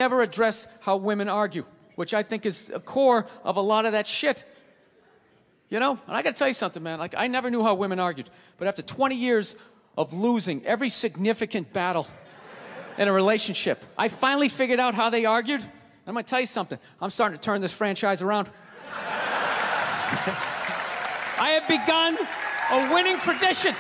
never address how women argue, which I think is a core of a lot of that shit. You know? And I gotta tell you something, man. Like, I never knew how women argued. But after 20 years of losing every significant battle in a relationship, I finally figured out how they argued. And I'm gonna tell you something. I'm starting to turn this franchise around. I have begun a winning tradition.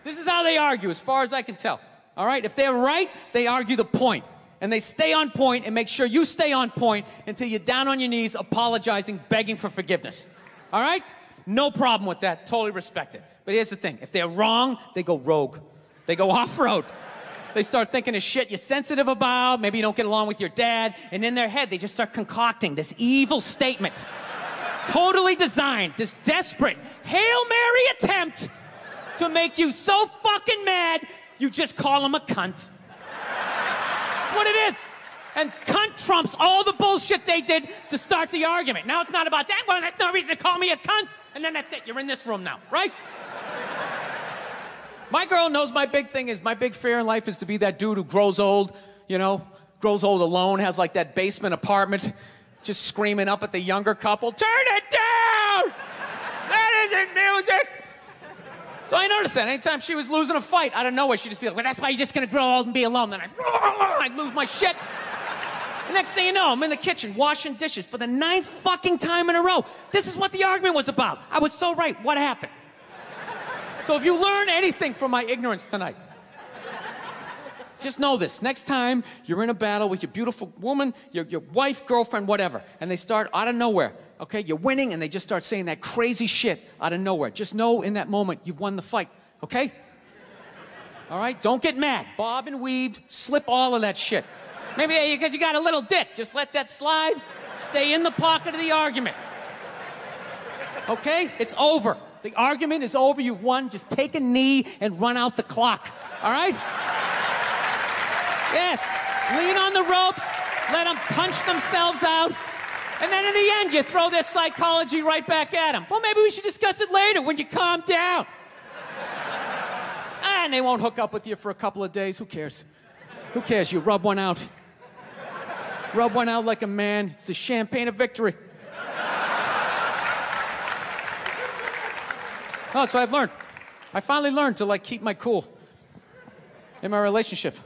This is how they argue, as far as I can tell. All right? If they're right, they argue the point. And they stay on point and make sure you stay on point until you're down on your knees, apologizing, begging for forgiveness. All right? No problem with that. Totally respect it. But here's the thing. If they're wrong, they go rogue. They go off-road. They start thinking of shit you're sensitive about. Maybe you don't get along with your dad. And in their head, they just start concocting this evil statement. Totally designed, this desperate Hail Mary attempt to make you so fucking mad, you just call them a cunt. That's what it is. And cunt trumps all the bullshit they did to start the argument. Now it's not about that. Well, that's no reason to call me a cunt. And then that's it. You're in this room now, right? My girl knows my big thing is, my big fear in life is to be that dude who grows old, you know, grows old alone, has like that basement apartment, just screaming up at the younger couple, turn it down! That isn't music! So I noticed that anytime she was losing a fight, out of nowhere, she'd just be like, well, that's why you're just gonna grow old and be alone. Then I'd lose my shit. The next thing you know, I'm in the kitchen washing dishes for the 9th fucking time in a row. This is what the argument was about. I was so right. What happened? So if you learn anything from my ignorance tonight, just know this. Next time you're in a battle with your beautiful woman, your wife, girlfriend, whatever, and they start out of nowhere, okay? You're winning, and they just start saying that crazy shit out of nowhere. Just know in that moment you've won the fight, okay? All right? Don't get mad. Bob and weave, slip all of that shit. Maybe because you got a little dick. Just let that slide. Stay in the pocket of the argument. Okay? It's over. The argument is over. You've won. Just take a knee and run out the clock. All right? Yes. Lean on the ropes. Let them punch themselves out. And then in the end, you throw their psychology right back at them. Well, maybe we should discuss it later when you calm down. And they won't hook up with you for a couple of days. Who cares? Who cares? You rub one out. Rub one out like a man. It's the champagne of victory. Oh, that's what I've learned. I finally learned to, like, keep my cool in my relationship.